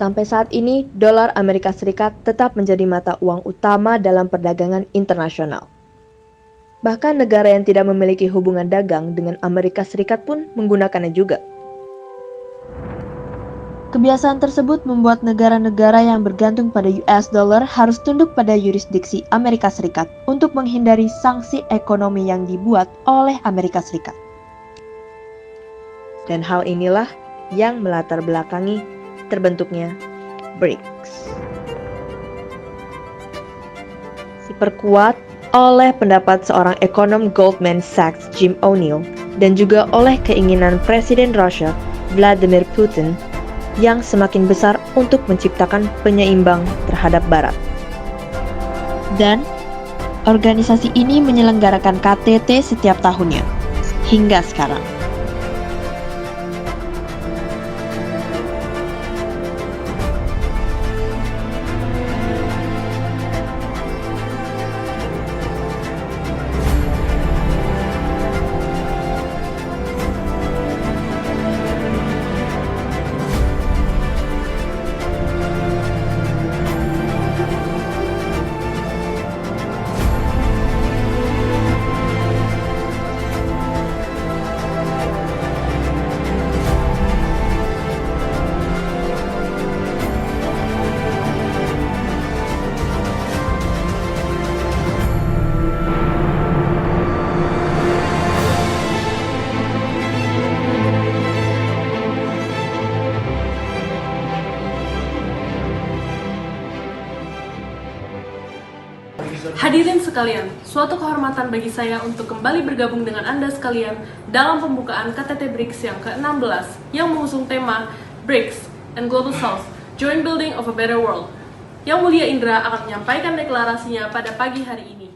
Sampai saat ini, dolar Amerika Serikat tetap menjadi mata uang utama dalam perdagangan internasional. Bahkan negara yang tidak memiliki hubungan dagang dengan Amerika Serikat pun menggunakannya juga. Kebiasaan tersebut membuat negara-negara yang bergantung pada US dollar harus tunduk pada yurisdiksi Amerika Serikat untuk menghindari sanksi ekonomi yang dibuat oleh Amerika Serikat. Dan hal inilah yang melatar belakangi terbentuknya BRICS. Diperkuat oleh pendapat seorang ekonom Goldman Sachs Jim O'Neill dan juga oleh keinginan Presiden Rusia Vladimir Putin yang semakin besar untuk menciptakan penyeimbang terhadap Barat. Dan organisasi ini menyelenggarakan KTT setiap tahunnya hingga sekarang. Hadirin sekalian, suatu kehormatan bagi saya untuk kembali bergabung dengan Anda sekalian dalam pembukaan KTT BRICS yang ke-16 yang mengusung tema BRICS and Global South, Joint Building of a Better World. Yang Mulia Indra akan menyampaikan deklarasinya pada pagi hari ini.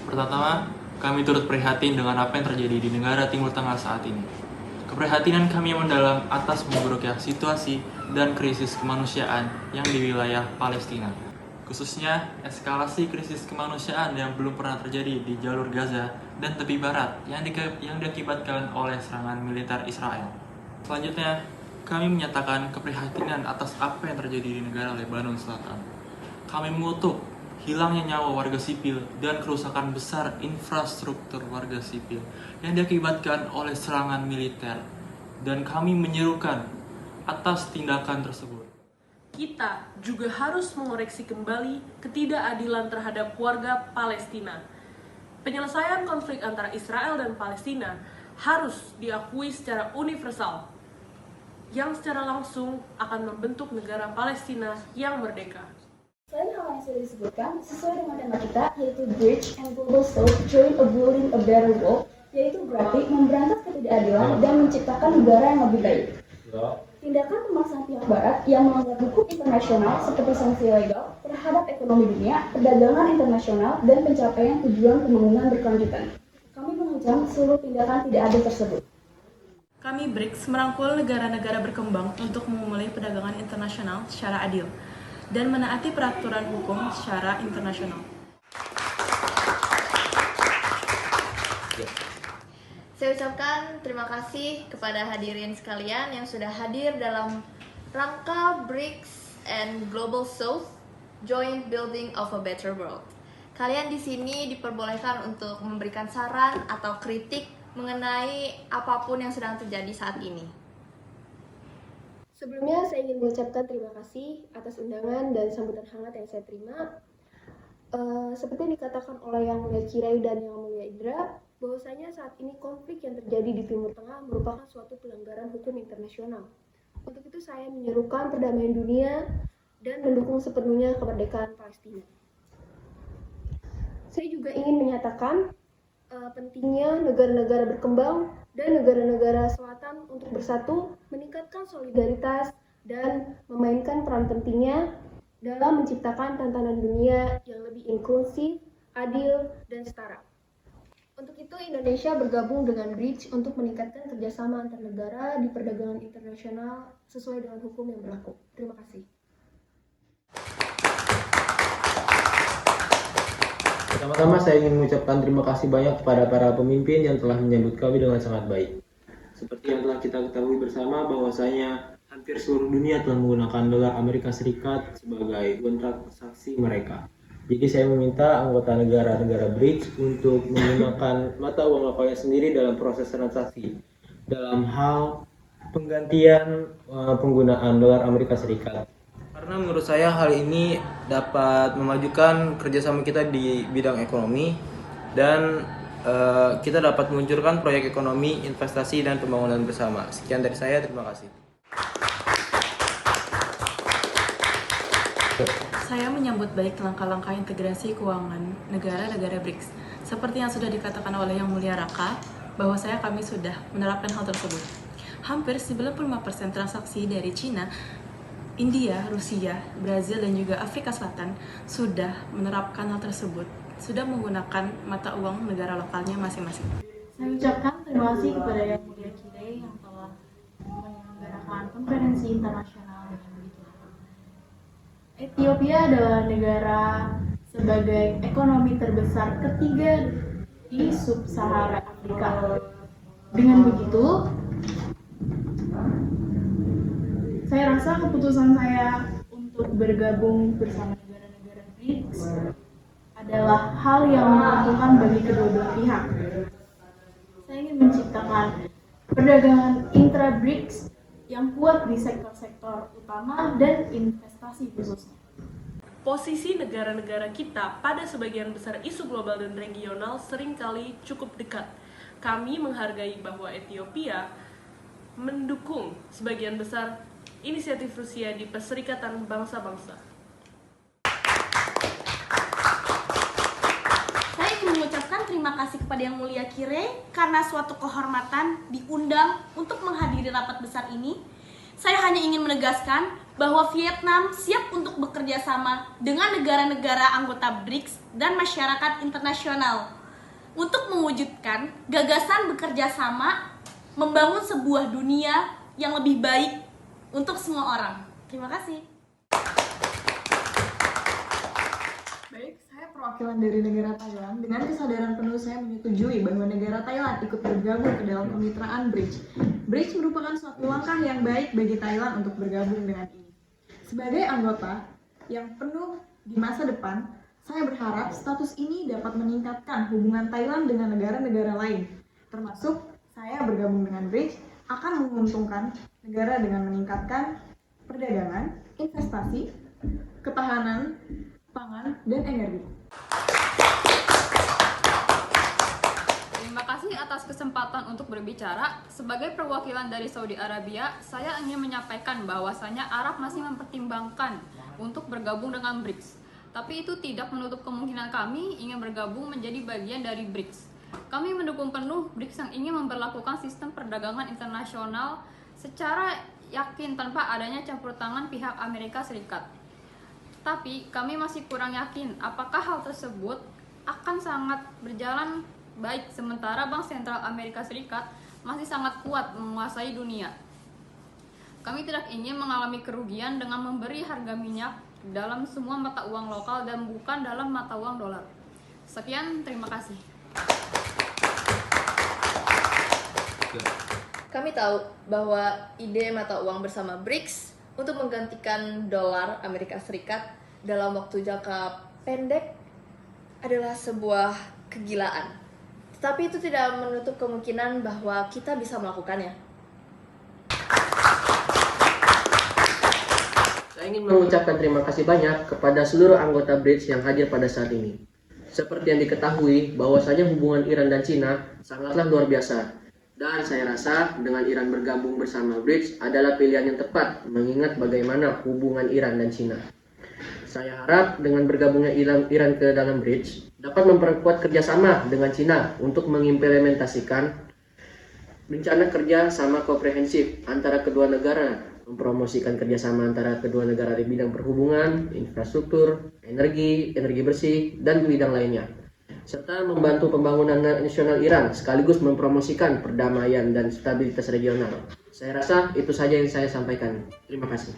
Pertama, kami turut prihatin dengan apa yang terjadi di negara Timur Tengah saat ini. Keprihatinan kami mendalam atas memburuknya situasi dan krisis kemanusiaan yang di wilayah Palestina. Khususnya eskalasi krisis kemanusiaan yang belum pernah terjadi di jalur Gaza dan tepi barat yang diakibatkan oleh serangan militer Israel. Selanjutnya, kami menyatakan keprihatinan atas apa yang terjadi di negara Lebanon Selatan. Kami mengutuk hilangnya nyawa warga sipil dan kerusakan besar infrastruktur warga sipil yang diakibatkan oleh serangan militer, dan kami menyerukan atas tindakan tersebut. Kita juga harus mengoreksi kembali ketidakadilan terhadap warga Palestina. Penyelesaian konflik antara Israel dan Palestina harus diakui secara universal, yang secara langsung akan membentuk negara Palestina yang merdeka. Selain hal yang sudah disebutkan, sesuai dengan tema kita, yaitu Bridge and Global South, Joint a Building a Better World, yaitu berarti memberantas ketidakadilan dan menciptakan negara yang lebih baik. Tindakan pemaksaan pihak Barat yang melanggar hukum internasional seperti sanksi legal terhadap ekonomi dunia, perdagangan internasional, dan pencapaian tujuan pembangunan berkelanjutan. Kami mengecam seluruh tindakan tidak adil tersebut. Kami BRICS merangkul negara-negara berkembang untuk memulai perdagangan internasional secara adil dan menaati peraturan hukum secara internasional. Saya ucapkan terima kasih kepada hadirin sekalian yang sudah hadir dalam rangka BRICS and Global South, Joint Building of a Better World. Kalian di sini diperbolehkan untuk memberikan saran atau kritik mengenai apapun yang sedang terjadi saat ini. Sebelumnya saya ingin mengucapkan terima kasih atas undangan dan sambutan hangat yang saya terima. Seperti yang dikatakan oleh Yang Mulia Cirai dan Yang Mulia Indra, bahwasanya saat ini konflik yang terjadi di Timur Tengah merupakan suatu pelanggaran hukum internasional. Untuk itu saya menyerukan perdamaian dunia dan mendukung sepenuhnya kemerdekaan Palestina. Saya juga ingin menyatakan pentingnya negara-negara berkembang dan negara-negara selatan untuk bersatu, meningkatkan solidaritas, dan memainkan peran pentingnya dalam menciptakan tatanan dunia yang lebih inklusif, adil, dan setara. Untuk itu, Indonesia bergabung dengan BRICS untuk meningkatkan kerjasama antar negara di perdagangan internasional sesuai dengan hukum yang berlaku. Terima kasih. Pertama-tama saya ingin mengucapkan terima kasih banyak kepada para pemimpin yang telah menyambut kami dengan sangat baik. Seperti yang telah kita ketahui bersama bahwasanya hampir seluruh dunia telah menggunakan dolar Amerika Serikat sebagai uang transaksi mereka. Jadi saya meminta anggota negara-negara BRICS untuk menggunakan mata uang lokalnya sendiri dalam proses transaksi dalam hal penggantian penggunaan dolar Amerika Serikat. Karena menurut saya hal ini dapat memajukan kerjasama kita di bidang ekonomi dan kita dapat meluncurkan proyek ekonomi, investasi, dan pembangunan bersama. Sekian dari saya, terima kasih. Saya menyambut baik langkah-langkah integrasi keuangan negara-negara BRICS. Seperti yang sudah dikatakan oleh Yang Mulia Raka, bahwasanya kami sudah menerapkan hal tersebut. Hampir 95% transaksi dari Cina, India, Rusia, Brazil, dan juga Afrika Selatan sudah menerapkan hal tersebut, sudah menggunakan mata uang negara lokalnya masing-masing. Saya ucapkan terima kasih kepada Yang Mulia Kire yang telah menyelenggarakan konferensi internasional dengan begitu lama. Ethiopia adalah negara sebagai ekonomi terbesar ketiga di sub-Sahara Afrika. Dengan begitu, saya rasa keputusan saya untuk bergabung bersama negara-negara BRICS adalah hal yang menguntungkan bagi kedua belah pihak. Saya ingin menciptakan perdagangan intra-BRICS yang kuat di sektor-sektor utama dan investasi khususnya. Posisi negara-negara kita pada sebagian besar isu global dan regional seringkali cukup dekat. Kami menghargai bahwa Ethiopia mendukung sebagian besar inisiatif Rusia di Perserikatan Bangsa-Bangsa. Saya ingin mengucapkan terima kasih kepada Yang Mulia Kire karena suatu kehormatan diundang untuk menghadiri rapat besar ini. Saya hanya ingin menegaskan bahwa Vietnam siap untuk bekerja sama dengan negara-negara anggota BRICS dan masyarakat internasional untuk mewujudkan gagasan bekerja sama membangun sebuah dunia yang lebih baik untuk semua orang. Terima kasih. Baik, saya perwakilan dari negara Thailand. Dengan kesadaran penuh saya menyetujui bahwa negara Thailand ikut bergabung ke dalam kemitraan BRICS. BRICS merupakan suatu langkah yang baik bagi Thailand untuk bergabung dengan ini. Sebagai anggota yang penuh di masa depan, saya berharap status ini dapat meningkatkan hubungan Thailand dengan negara-negara lain. Termasuk saya bergabung dengan BRICS akan menguntungkan negara dengan meningkatkan perdagangan, investasi, ketahanan, pangan, dan energi. Terima kasih atas kesempatan untuk berbicara. Sebagai perwakilan dari Saudi Arabia, saya ingin menyampaikan bahwasanya Arab masih mempertimbangkan untuk bergabung dengan BRICS. Tapi itu tidak menutup kemungkinan kami ingin bergabung menjadi bagian dari BRICS. Kami mendukung penuh BRICS yang ingin memperlakukan sistem perdagangan internasional secara yakin tanpa adanya campur tangan pihak Amerika Serikat. Tapi kami masih kurang yakin apakah hal tersebut akan sangat berjalan baik sementara Bank Sentral Amerika Serikat masih sangat kuat menguasai dunia. Kami tidak ingin mengalami kerugian dengan memberi harga minyak dalam semua mata uang lokal dan bukan dalam mata uang dolar. Sekian, terima kasih. Kami tahu bahwa ide mata uang bersama BRICS untuk menggantikan dolar Amerika Serikat dalam waktu jangka pendek adalah sebuah kegilaan. Tetapi itu tidak menutup kemungkinan bahwa kita bisa melakukannya. Saya ingin mengucapkan terima kasih banyak kepada seluruh anggota BRICS yang hadir pada saat ini. Seperti yang diketahui, bahwasanya hubungan Iran dan Cina sangatlah luar biasa. Dan saya rasa dengan Iran bergabung bersama BRICS adalah pilihan yang tepat, mengingat bagaimana hubungan Iran dan Cina. Saya harap dengan bergabungnya Iran ke dalam BRICS dapat memperkuat kerjasama dengan Cina untuk mengimplementasikan rencana kerja sama komprehensif antara kedua negara, mempromosikan kerjasama antara kedua negara di bidang perhubungan, infrastruktur, energi bersih, dan bidang lainnya, serta membantu pembangunan nasional Iran sekaligus mempromosikan perdamaian dan stabilitas regional. Saya rasa itu saja yang saya sampaikan. Terima kasih.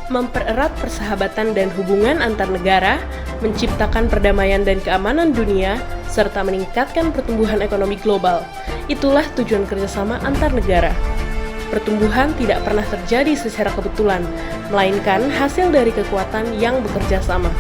mempererat persahabatan dan hubungan antar negara, menciptakan perdamaian dan keamanan dunia, serta meningkatkan pertumbuhan ekonomi global. Itulah tujuan kerjasama antar negara. Pertumbuhan tidak pernah terjadi secara kebetulan, melainkan hasil dari kekuatan yang bekerja sama.